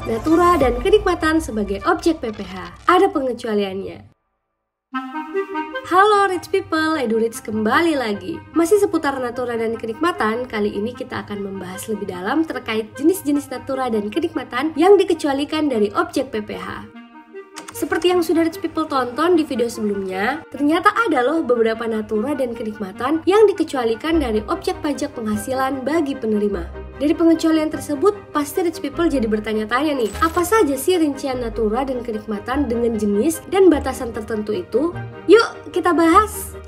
natura dan kenikmatan sebagai objek PPH. Ada pengecualiannya. Halo Rich People, EduRich kembali lagi. Masih seputar natura dan kenikmatan, kali ini kita akan membahas lebih dalam terkait jenis-jenis natura dan kenikmatan yang dikecualikan dari objek PPH. Seperti yang sudah Rich People tonton di video sebelumnya, ternyata ada loh beberapa natura dan kenikmatan yang dikecualikan dari objek pajak penghasilan bagi penerima. Dari pengecualian tersebut, pasti Rich People jadi bertanya-tanya nih, apa saja sih rincian natura dan kenikmatan dengan jenis dan batasan tertentu itu? Yuk, kita bahas!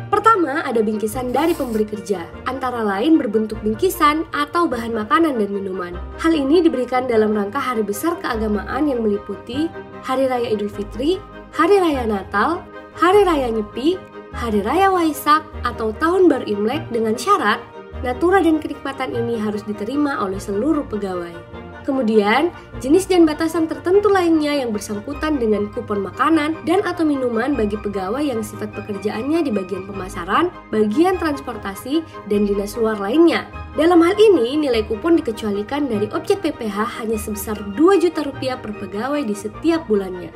Pertama, ada bingkisan dari pemberi kerja, antara lain berbentuk bingkisan atau bahan makanan dan minuman. Hal ini diberikan dalam rangka hari besar keagamaan yang meliputi Hari Raya Idul Fitri, Hari Raya Natal, Hari Raya Nyepi, Hari Raya Waisak, atau Tahun Baru Imlek dengan syarat natura dan kenikmatan ini harus diterima oleh seluruh pegawai. Kemudian, jenis dan batasan tertentu lainnya yang bersangkutan dengan kupon makanan dan atau minuman bagi pegawai yang sifat pekerjaannya di bagian pemasaran, bagian transportasi, dan dinas luar lainnya. Dalam hal ini, nilai kupon dikecualikan dari objek PPH hanya sebesar Rp2 juta per pegawai di setiap bulannya.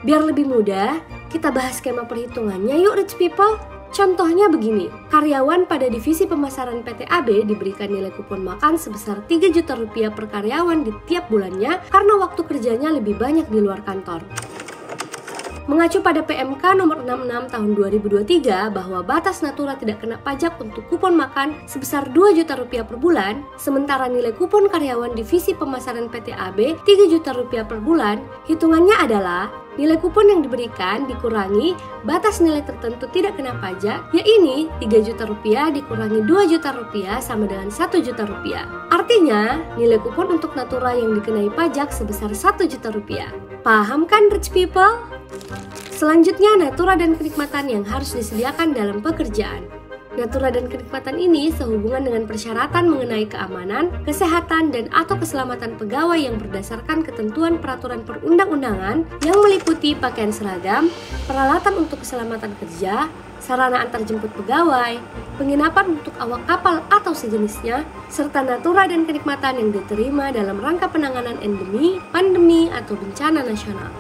Biar lebih mudah, kita bahas skema perhitungannya yuk Rich People. Contohnya begini, karyawan pada divisi pemasaran PT AB diberikan nilai kupon makan sebesar Rp3 juta per karyawan di tiap bulannya karena waktu kerjanya lebih banyak di luar kantor. Mengacu pada PMK nomor 66 tahun 2023 bahwa batas natura tidak kena pajak untuk kupon makan sebesar Rp2 juta per bulan, sementara nilai kupon karyawan divisi pemasaran PT AB Rp3 juta per bulan, hitungannya adalah nilai kupon yang diberikan dikurangi batas nilai tertentu tidak kena pajak, yaitu Rp3 juta dikurangi Rp2 juta sama dengan Rp1 juta. Artinya, nilai kupon untuk natura yang dikenai pajak sebesar Rp1 juta. Paham kan Rich People? Selanjutnya, natura dan kenikmatan yang harus disediakan dalam pekerjaan. Natura dan kenikmatan ini sehubungan dengan persyaratan mengenai keamanan, kesehatan, dan atau keselamatan pegawai yang berdasarkan ketentuan peraturan perundang-undangan yang meliputi pakaian seragam, peralatan untuk keselamatan kerja, sarana antarjemput pegawai, penginapan untuk awak kapal atau sejenisnya, serta natura dan kenikmatan yang diterima dalam rangka penanganan endemi, pandemi, atau bencana nasional.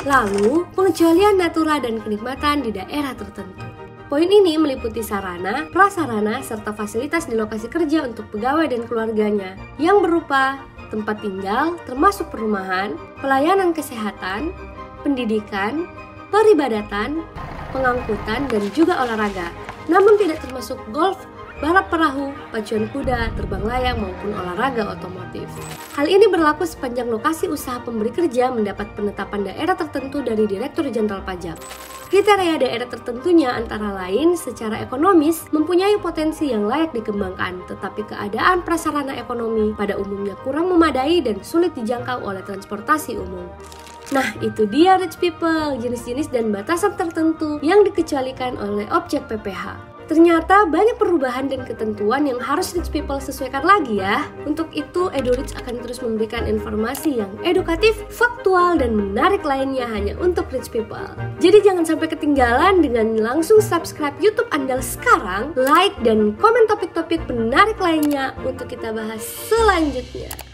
Lalu, pengecualian natura dan kenikmatan di daerah tertentu. Poin ini meliputi sarana, prasarana, serta fasilitas di lokasi kerja untuk pegawai dan keluarganya yang berupa tempat tinggal, termasuk perumahan, pelayanan kesehatan, pendidikan, peribadatan, pengangkutan, dan juga olahraga, namun tidak termasuk golf, balap perahu, pacuan kuda, terbang layang, maupun olahraga otomotif. Hal ini berlaku sepanjang lokasi usaha pemberi kerja mendapat penetapan daerah tertentu dari Direktur Jenderal Pajak. Kriteria daerah tertentunya antara lain secara ekonomis mempunyai potensi yang layak dikembangkan, tetapi keadaan prasarana ekonomi pada umumnya kurang memadai dan sulit dijangkau oleh transportasi umum. Nah, itu dia Rich People, jenis-jenis dan batasan tertentu yang dikecualikan oleh objek PPH. Ternyata banyak perubahan dan ketentuan yang harus Rich People sesuaikan lagi ya. Untuk itu, EduRich akan terus memberikan informasi yang edukatif, faktual, dan menarik lainnya hanya untuk Rich People. Jadi jangan sampai ketinggalan dengan langsung subscribe YouTube Andal sekarang, like, dan komen topik-topik menarik lainnya untuk kita bahas selanjutnya.